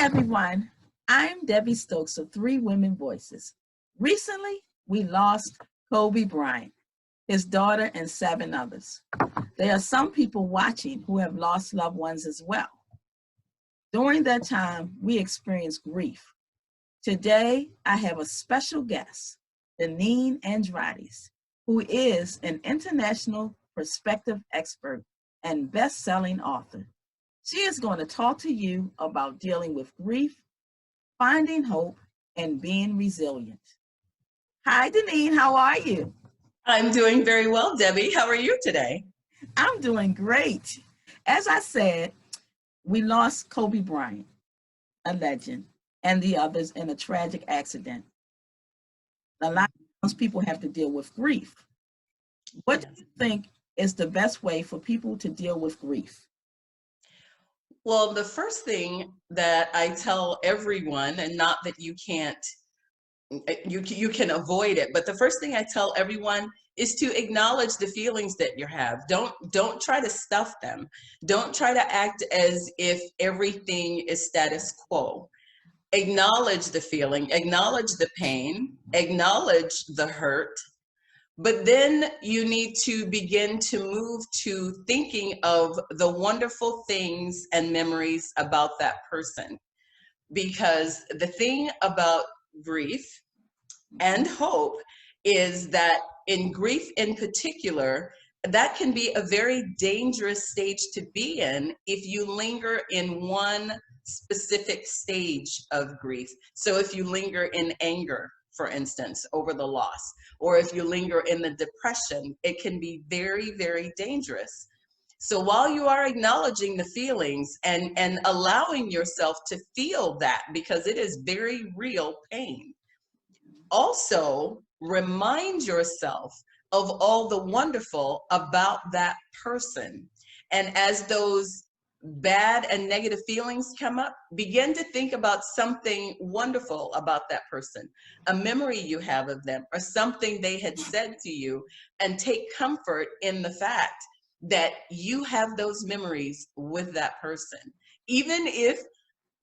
everyone. I'm Debbie Stokes of Three Women Voices. Recently, we lost Kobe Bryant, his daughter, and 7 others. There are some people watching who have lost loved ones as well. During that time, we experienced grief. Today, I have a special guest, Deneen Andrades, who is an international perspective expert and best-selling author. She is going to talk to you about dealing with grief, finding hope, and being resilient. Hi, Deneen, how are you? I'm doing very well, Debbie. How are you today? I'm doing great. As I said, we lost Kobe Bryant, a legend, and the others in a tragic accident. A lot of times people have to deal with grief. What do you think is the best way for people to deal with grief? Well, the first thing that I tell everyone, and not that you can't, you can avoid it, but the first thing I tell everyone is to acknowledge the feelings that you have. Don't try to stuff them. Don't try to act as if everything is status quo. Acknowledge the feeling, acknowledge the pain, acknowledge the hurt. But then you need to begin to move to thinking of the wonderful things and memories about that person. Because the thing about grief and hope is that in grief in particular, that can be a very dangerous stage to be in if you linger in one specific stage of grief. So if you linger in anger, for instance, over the loss, or if you linger in the depression, it can be very, very dangerous. So while you are acknowledging the feelings and allowing yourself to feel that, because it is very real pain, also remind yourself of all the wonderful about that person. And as those bad and negative feelings come up, begin to think about something wonderful about that person, a memory you have of them, or something they had said to you, and take comfort in the fact that you have those memories with that person. Even if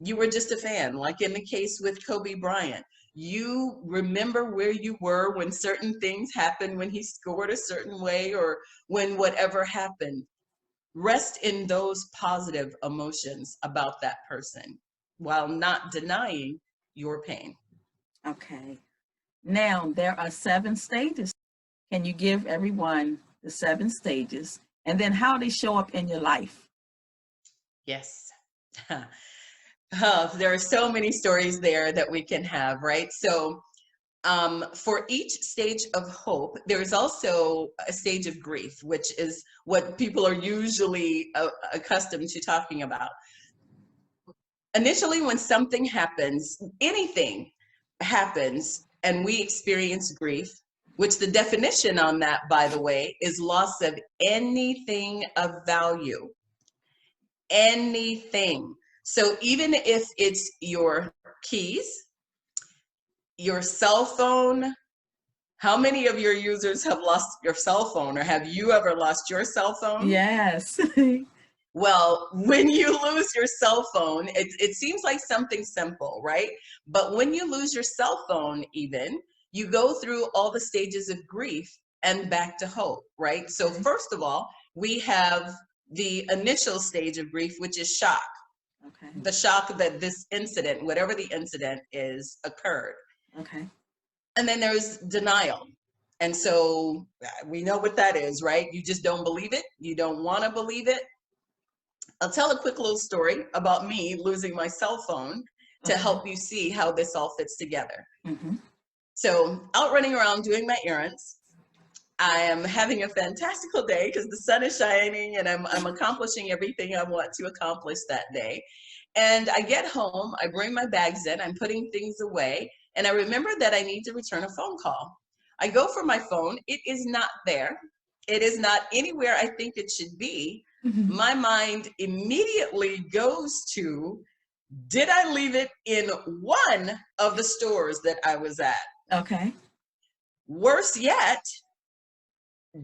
you were just a fan, like in the case with Kobe Bryant, you remember where you were when certain things happened, when he scored a certain way, or when whatever happened. Rest in those positive emotions about that person while not denying your pain. Okay. Now, there are 7 stages. Can you give everyone the 7 stages and then how they show up in your life? Yes. Oh, there are so many stories there that we can have, right? So for each stage of hope, there's also a stage of grief, which is what people are usually accustomed to talking about. Initially, when something happens, anything happens, and we experience grief, which the definition on that, by the way, is loss of anything of value. Anything. So even if it's your keys, your cell phone, how many of your users have lost your cell phone, or have you ever lost your cell phone? Yes. Well, when you lose your cell phone, it seems like something simple, right? But when you lose your cell phone, even, you go through all the stages of grief and back to hope, right? So first of all, we have the initial stage of grief, which is shock. Okay. The shock that this incident, whatever the incident is, occurred. Okay. And then there's denial. And so we know what that is, right? You just don't believe it. You don't want to believe it. I'll tell a quick little story about me losing my cell phone to help you see how this all fits together. Mm-hmm. So out running around doing my errands, I am having a fantastical day because the sun is shining and I'm accomplishing everything I want to accomplish that day. And I get home, I bring my bags in, I'm putting things away, and I remember that I need to return a phone call. I go for my phone, it is not there. It is not anywhere I think it should be. Mm-hmm. My mind immediately goes to, did I leave it in one of the stores that I was at? Okay. Worse yet,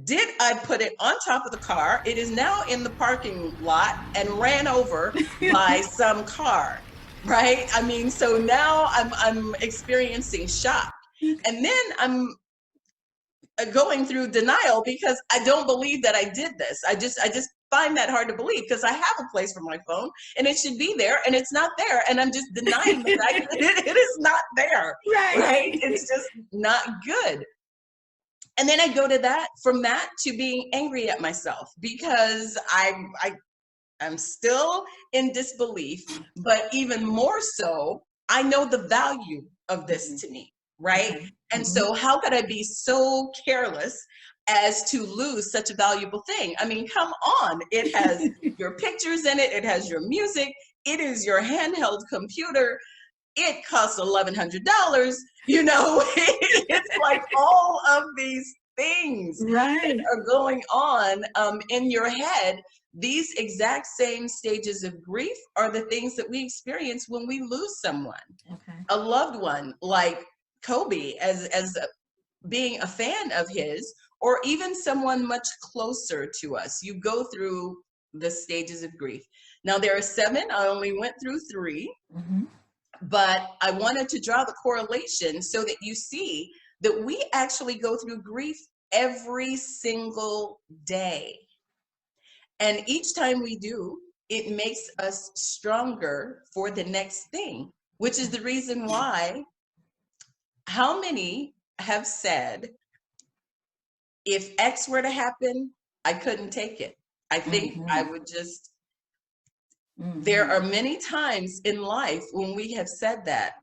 did I put it on top of the car? It is now in the parking lot and ran over by some car. right? I mean, so now I'm experiencing shock. And then I'm going through denial because I don't believe that I did this. I just find that hard to believe because I have a place for my phone and it should be there and it's not there, and I'm just denying the fact that it is not there. Right. Right? It's just not good. And then I go to that, from that to being angry at myself because I'm still in disbelief, but even more so, I know the value of this to me, right? Okay. And so, how could I be so careless as to lose such a valuable thing? I mean, come on. It has your pictures in it, it has your music, it is your handheld computer. It costs $1,100. You know, it's like all of these things Right. are going on in your head. These exact same stages of grief are the things that we experience when we lose someone, Okay. a loved one, like Kobe, as being a fan of his, or even someone much closer to us. You go through the stages of grief. Now there are 7. I only went through 3. Mm-hmm. But I wanted to draw the correlation so that you see that we actually go through grief every single day. And each time we do, it makes us stronger for the next thing, which is the reason why, how many have said, if X were to happen, I couldn't take it. I think I would just, there are many times in life when we have said that.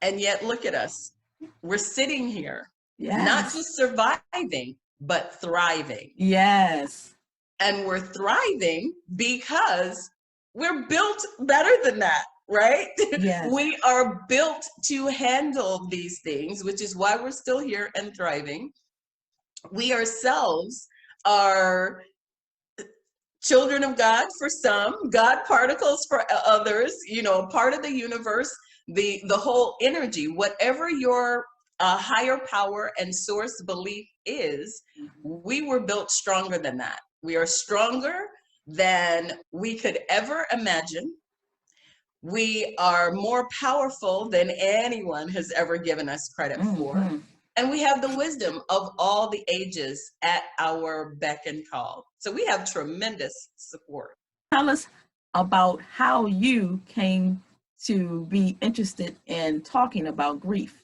And yet, look at us. We're sitting here, not Yes. just surviving, but thriving. Yes. And we're thriving because we're built better than that, right? Yes. We are built to handle these things, which is why we're still here and thriving. We ourselves are children of God for some, God particles for others, you know, part of the universe, the whole energy, whatever your higher power and source belief is, we were built stronger than that. We are stronger than we could ever imagine. We are more powerful than anyone has ever given us credit for. And we have the wisdom of all the ages at our beck and call. So we have tremendous support. Tell us about how you came to be interested in talking about grief.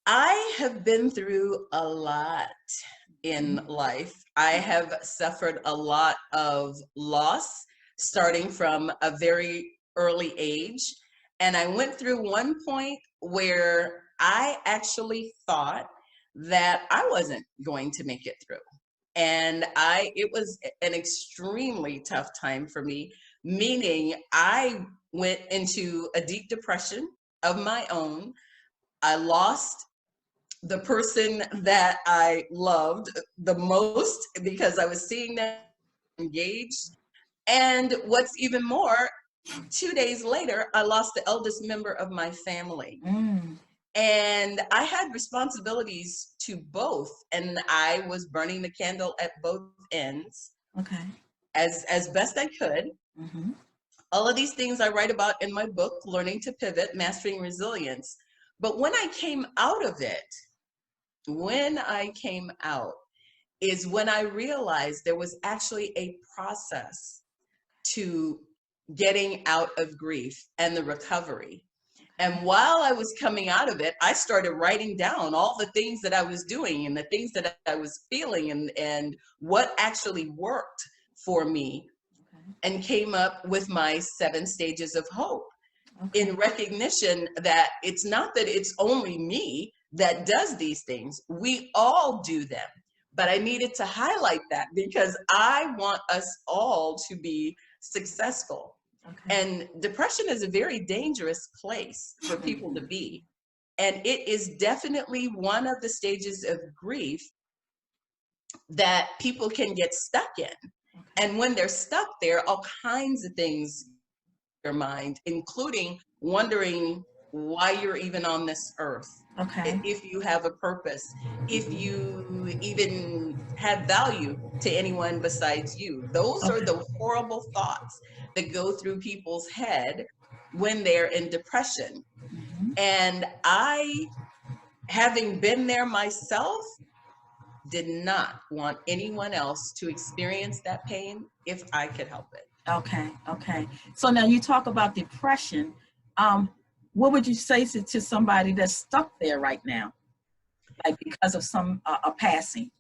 I have been through a lot in life. I have suffered a lot of loss starting from a very early age. And I went through one point where I actually thought that I wasn't going to make it through. And it was an extremely tough time for me, meaning I went into a deep depression of my own. I lost the person that I loved the most because I was seeing them engaged. And what's even more, 2 days later, I lost the eldest member of my family. And I had responsibilities to both, and I was burning the candle at both ends. Okay. As best I could. All of these things I write about in my book, Learning to Pivot, Mastering Resilience. But when I came out of it, is when I realized there was actually a process to getting out of grief and the recovery. And while I was coming out of it, I started writing down all the things that I was doing and the things that I was feeling and what actually worked for me, and came up with my 7 stages of hope, in recognition that it's not that it's only me that does these things. We all do them. But I needed to highlight that because I want us all to be successful. And depression is a very dangerous place for people to be. And it is definitely one of the stages of grief that people can get stuck in. And when they're stuck there, all kinds of things in your mind, including wondering why you're even on this earth. If you have a purpose, if you even have value to anyone besides you. Those are the horrible thoughts that go through people's head when they're in depression. Mhm. And I, having been there myself, did not want anyone else to experience that pain if I could help it. Okay, okay. So now you talk about depression. Um, what would you say to somebody that's stuck there right now, like because of some a passing?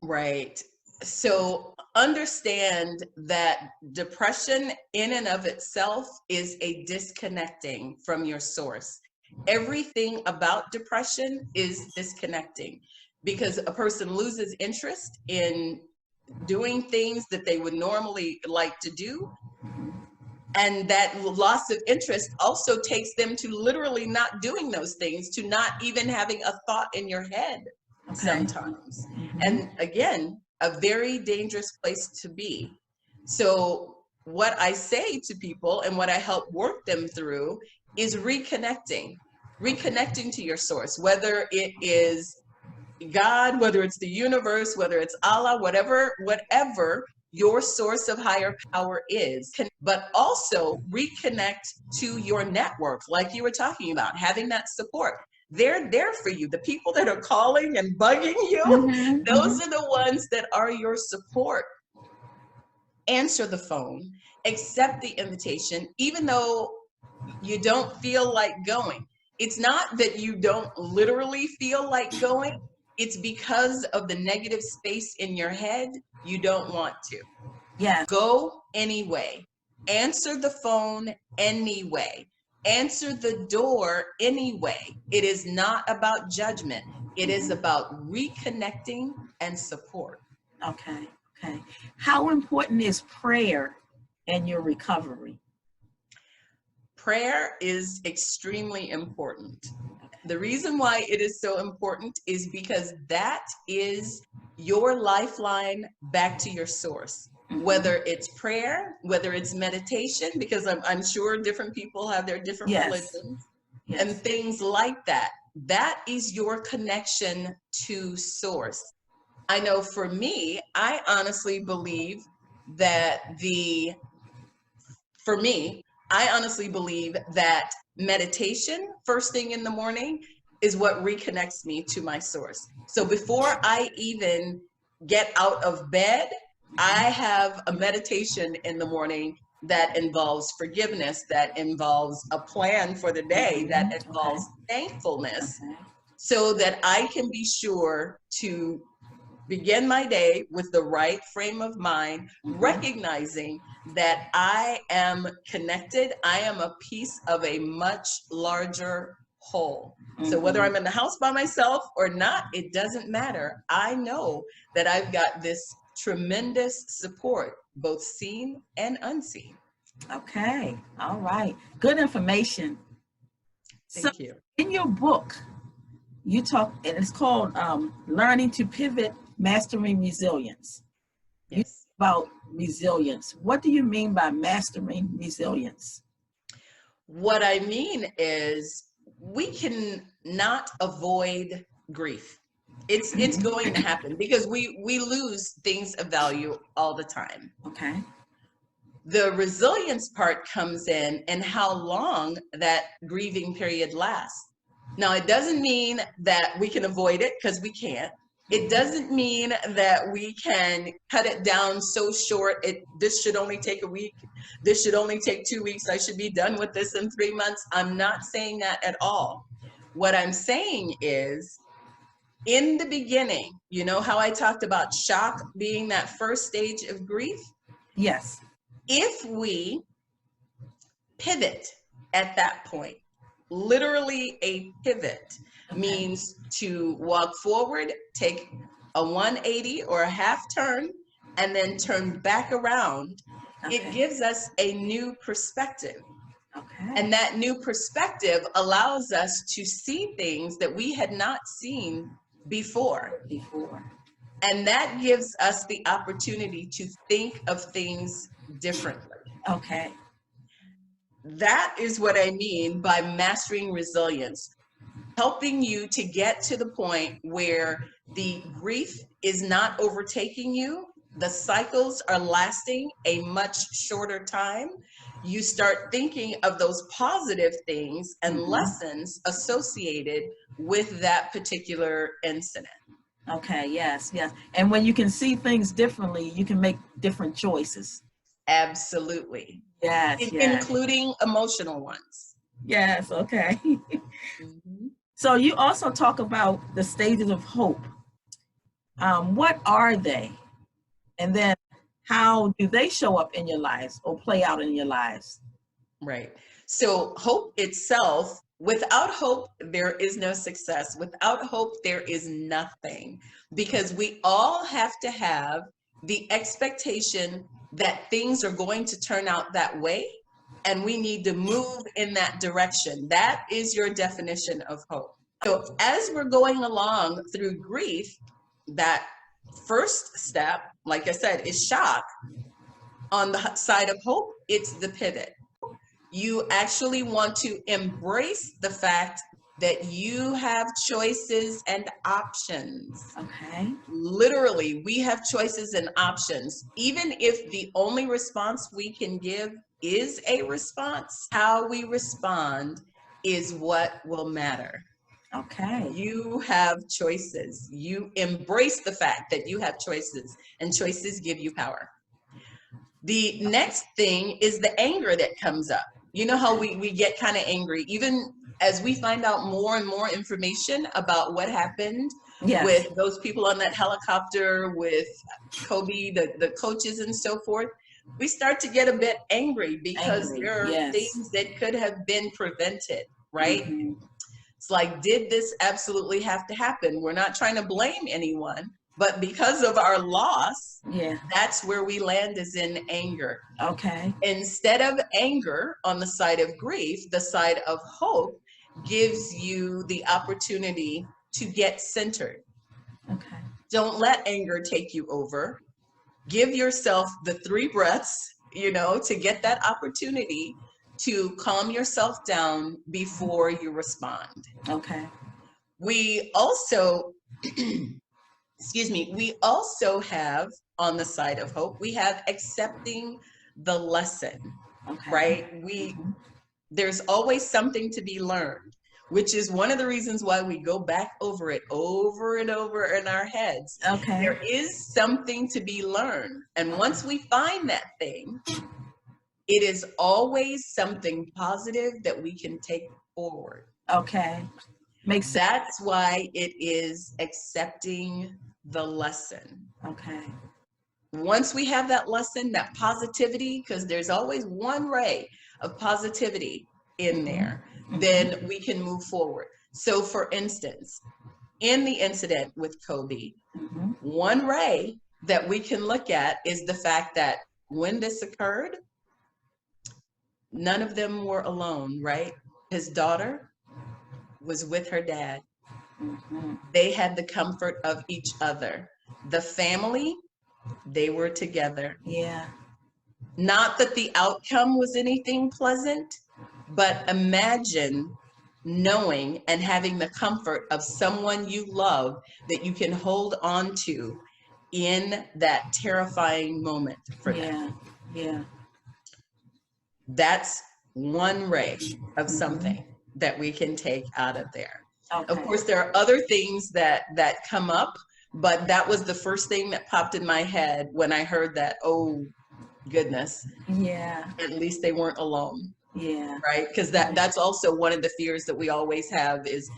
Right. So understand that depression in and of itself is a disconnecting from your source. Everything about depression is disconnecting because a person loses interest in doing things that they would normally like to do. And that loss of interest also takes them to literally not doing those things, to not even having a thought in your head Okay. sometimes. Mhm. And again, a very dangerous place to be. So what I say to people and what I help work them through is reconnecting to your source, whether it is God, whether it's the universe, whether it's Allah, whatever your source of higher power is, but also reconnect to your network, like you were talking about, having that support. They're there for you. The people that are calling and bugging you, Mhm, those mhm. are the ones that are your support. Answer the phone, accept the invitation, even though you don't feel like going. It's not that you don't literally feel like going, it's because of the negative space in your head, you don't want to. Yes. Go anyway. Answer the phone anyway. Answer the door anyway. It is not about judgment, it is about reconnecting and support. Okay. Okay. How important is prayer in your recovery? Prayer is extremely important. Okay. The reason why it is so important is because that is your lifeline back to your source. Mhm. Whether it's prayer, whether it's meditation, because I'm sure different people have their different Yes. religions and Yes. things like that. That is your connection to source. I know for me, I honestly believe that for me, I honestly believe that meditation first thing in the morning is what reconnects me to my source. So before I even get out of bed, I have a meditation in the morning that involves forgiveness, that involves a plan for the day, that Mhm. Okay. involves thankfulness, Okay. so that I can be sure to begin my day with the right frame of mind, Mhm. recognizing that I am connected, I am a piece of a much larger whole. So whether Mhm. I'm in the house by myself or not, it doesn't matter. I know that I've got this tremendous support, both seen and unseen. Okay. All right. Good information. So Thank you. in your book, you talk, and it's called Learning to Pivot, Mastering Resilience. You talk Yes. about resilience. What do you mean by mastering resilience? What I mean is we can not avoid grief. It's going to happen because we lose things of value all the time. Okay. The resilience part comes in and how long that grieving period lasts. Now, it doesn't mean that we can avoid it because we can't. It doesn't mean that we can cut it down so short. This should only take a week. This should only take 2 weeks. I should be done with this in 3 months. I'm not saying that at all. What I'm saying is, in the beginning, you know how I talked about shock being that first stage of grief? Yes. If we pivot at that point, literally a pivot Okay. means to walk forward, take a 180 or a half turn, and then turn back around. It Okay. gives us a new perspective. Okay. And that new perspective allows us to see things that we had not seen before. Before. And that gives us the opportunity to think of things differently. Okay. That is what I mean by mastering resilience, helping you to get to the point where the grief is not overtaking you, the cycles are lasting a much shorter time, you start thinking of those positive things and lessons associated with that particular incident. Okay, yes, yes. And when you can see things differently, you can make different choices. Absolutely. Yes, yes. Including emotional ones. Yes, okay. Mhm. So you also talk about the stages of hope. What are they? And then how do they show up in your lives or play out in your lives? Right. So hope itself, without hope, there is no success. Without hope, there is nothing. Because we all have to have the expectation that things are going to turn out that way, and we need to move in that direction. That is your definition of hope. So as we're going along through grief, that first step, like I said, is shock. On the side of hope, it's the pivot. You actually want to embrace the fact that you have choices and options. Okay. Literally, we have choices and options. Even if the only response we can give is a response, how we respond is what will matter. Okay. You have choices. You embrace the fact that you have choices, and choices give you power. The next thing is the anger that comes up. You know how we get kind of angry, even as we find out more and more information about what happened with those people on that helicopter, with Kobe, the coaches and so forth. We start to get a bit angry because there are things that could have been prevented, right? It's like, did this absolutely have to happen? We're not trying to blame anyone, but because of our loss, that's where we land, is in anger. Okay. Instead of anger on the side of grief, the side of hope gives you the opportunity to get centered. Okay. Don't let anger take you over. Give yourself the 3 breaths, to get that opportunity to calm yourself down before you respond. Okay. We also, excuse me, we also have, on the side of hope, we have accepting the lesson, right? There's always something to be learned, which is one of the reasons why we go back over it over and over in our heads. Okay. There is something to be learned. And once we find that thing, it is always something positive that we can take forward. Okay. Makes sense. That's why it is accepting the lesson. Okay. Once we have that lesson, that positivity, because there's always one ray of positivity in there, then we can move forward. So for instance, in the incident with Kobe, one ray that we can look at is the fact that when this occurred, none of them were alone, right? His daughter was with her dad. They had the comfort of each other. The family, they were together. Yeah. Not that the outcome was anything pleasant, but imagine knowing and having the comfort of someone you love that you can hold on to in that terrifying moment for them. Yeah. That's one ray of something that we can take out of there. Okay. Of course, there are other things that come up, but that was the first thing that popped in my head when I heard that. Oh, goodness. Yeah. At least they weren't alone. Yeah. Right? Because that's also one of the fears that we always have is,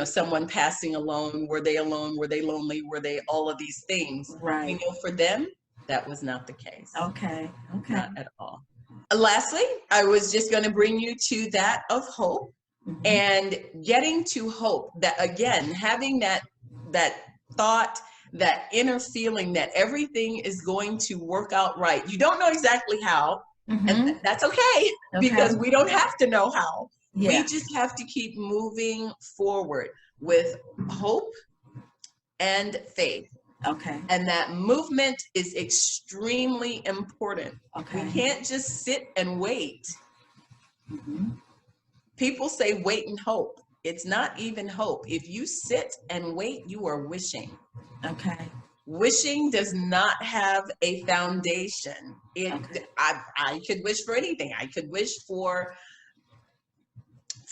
someone passing alone. Were they alone? Were they lonely? Were they all of these things? Right. For them, that was not the case. Okay. Not at all. Lastly, I was just going to bring you to that of hope, and getting to hope, that again, having that thought, that inner feeling that everything is going to work out right. You don't know exactly how, and that's okay, because we don't have to know how. We just have to keep moving forward with hope and faith. Okay. And that movement is extremely important. Okay. We can't just sit and wait. People say wait and hope. It's not even hope. If you sit and wait, you are wishing. Okay. Wishing does not have a foundation. Okay. I could wish for anything. I could wish for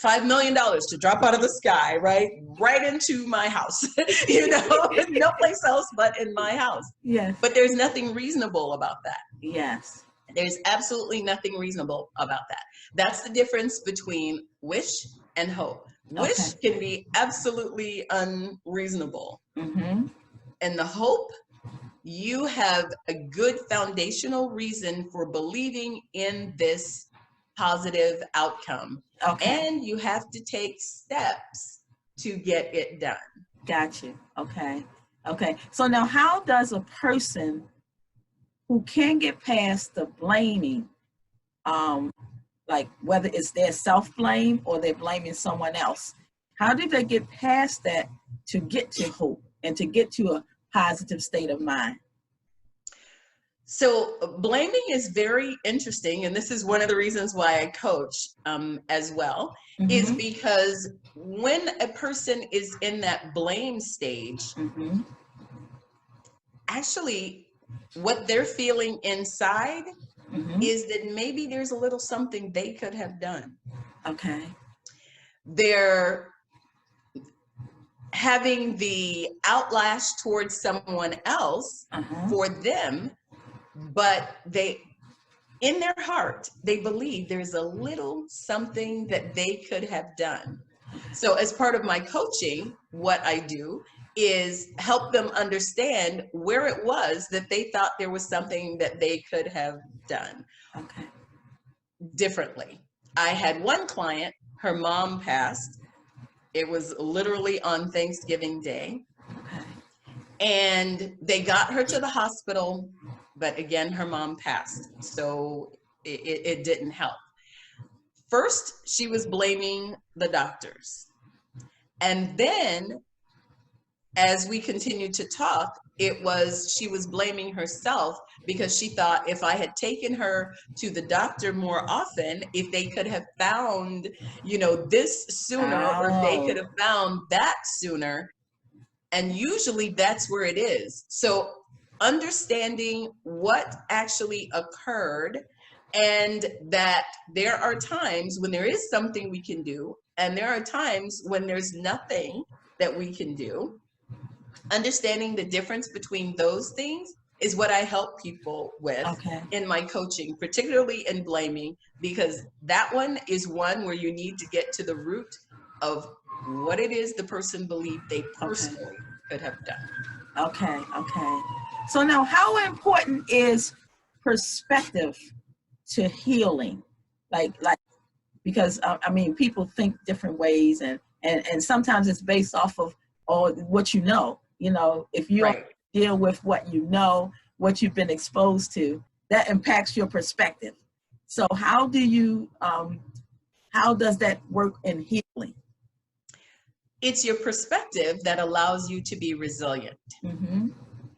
$5 million to drop out of the sky, right into my house, no place else but in my house. Yes. But there's nothing reasonable about that. Yes. There's absolutely nothing reasonable about that. That's the difference between wish and hope. Wish can be absolutely unreasonable. Mm-hmm. And the hope, you have a good foundational reason for believing in this positive outcome. Okay. And you have to take steps to get it done. Got you. Okay. Okay. So now how does a person who can get past the blaming, like whether it's their self-blame or they're blaming someone else, how do they get past that to get to hope and to get to a positive state of mind? So blaming is very interesting, and this is one of the reasons why I coach as well, is because when a person is in that blame stage, actually what they're feeling inside is that maybe there's a little something they could have done. Okay. They're having the outlash towards someone else for them, but in their heart, they believe there's a little something that they could have done. So as part of my coaching, what I do is help them understand where it was that they thought there was something that they could have done differently. I had one client, her mom passed. It was literally on Thanksgiving Day. And they got her to the hospital, but again, her mom passed. So it didn't help. First, she was blaming the doctors. And then as we continued to talk, she was blaming herself because she thought if I had taken her to the doctor more often, if they could have found, this sooner, or if they could have found that sooner. And usually that's where it is. So understanding what actually occurred, and that there are times when there is something we can do, and there are times when there's nothing that we can do. Understanding the difference between those things is what I help people with in my coaching, particularly in blaming, because that one is one where you need to get to the root of what it is the person believed they personally could have done. Okay. So now how important is perspective to healing? Like, because I mean, people think different ways, and sometimes it's based off of what you know. If you don't deal with what you know, what you've been exposed to, that impacts your perspective. So how does that work in healing? It's your perspective that allows you to be resilient.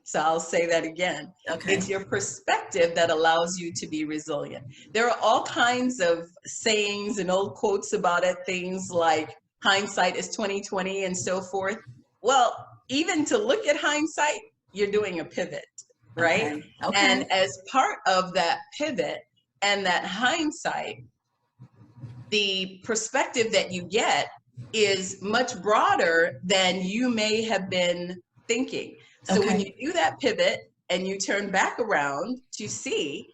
So I'll say that again. It's your perspective that allows you to be resilient. There are all kinds of sayings and old quotes about it, things like hindsight is 20/20 and so forth. Well, even to look at hindsight, you're doing a pivot, right? And as part of that pivot and that hindsight, the perspective that you get is much broader than you may have been thinking. So when you do that pivot and you turn back around to see,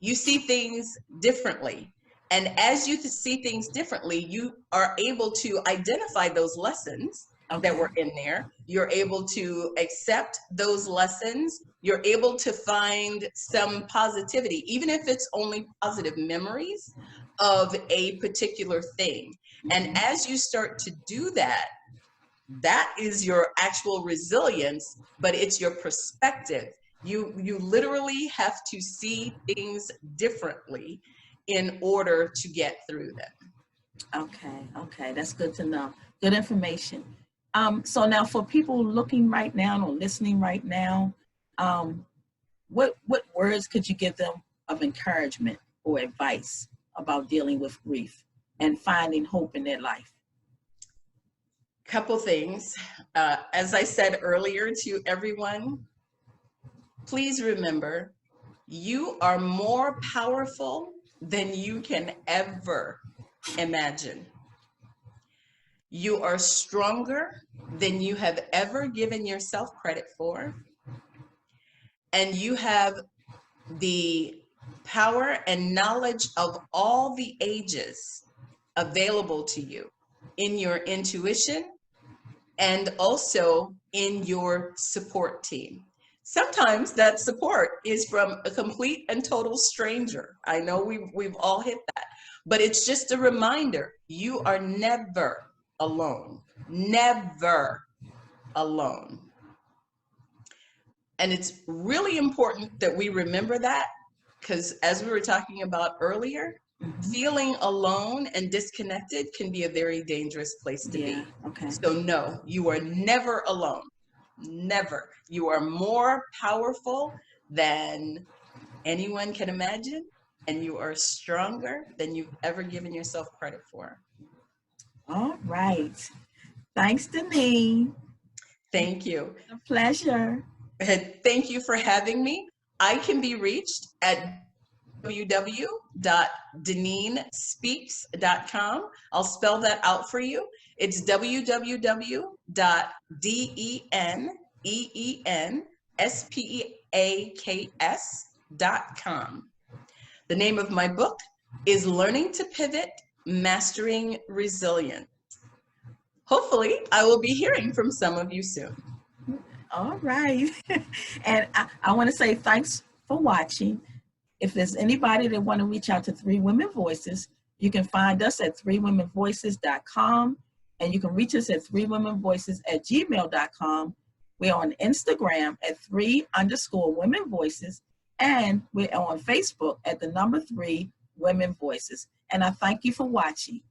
you see things differently. And as you see things differently, you are able to identify those lessons that were in there. You're able to accept those lessons. You're able to find some positivity, even if it's only positive memories of a particular thing. And as you start to do that, that is your actual resilience, but it's your perspective. You literally have to see things differently in order to get through them. Okay, that's good to know. Good information. So now for people looking right now or listening right now, what words could you give them of encouragement or advice about dealing with grief and finding hope in their life? Couple things. As I said earlier to everyone, please remember, you are more powerful than you can ever imagine. You are stronger than you have ever given yourself credit for. And you have the power and knowledge of all the ages available to you in your intuition and also in your support team. Sometimes that support is from a complete and total stranger. I know we've all hit that, but it's just a reminder, you are never alone, never alone. And it's really important that we remember that, because as we were talking about earlier, feeling alone and disconnected can be a very dangerous place to be. Okay. So no, you are never alone. Never. You are more powerful than anyone can imagine, and you are stronger than you've ever given yourself credit for. All right. Thanks, Deneen. Thank you. A pleasure. Thank you for having me. I can be reached at www.deneenespeaks.com. I'll spell that out for you. It's www.deneenespeaks.com. The name of my book is Learning to Pivot, Mastering Resilience. Hopefully, I will be hearing from some of you soon. All right. And I want to say thanks for watching. If there's anybody that want to reach out to Three Women Voices, you can find us at threewomenvoices.com, and you can reach us at threewomenvoices@gmail.com. We're on Instagram at 3_Women Voices, and we're on Facebook at the number 3 Women Voices. And I thank you for watching.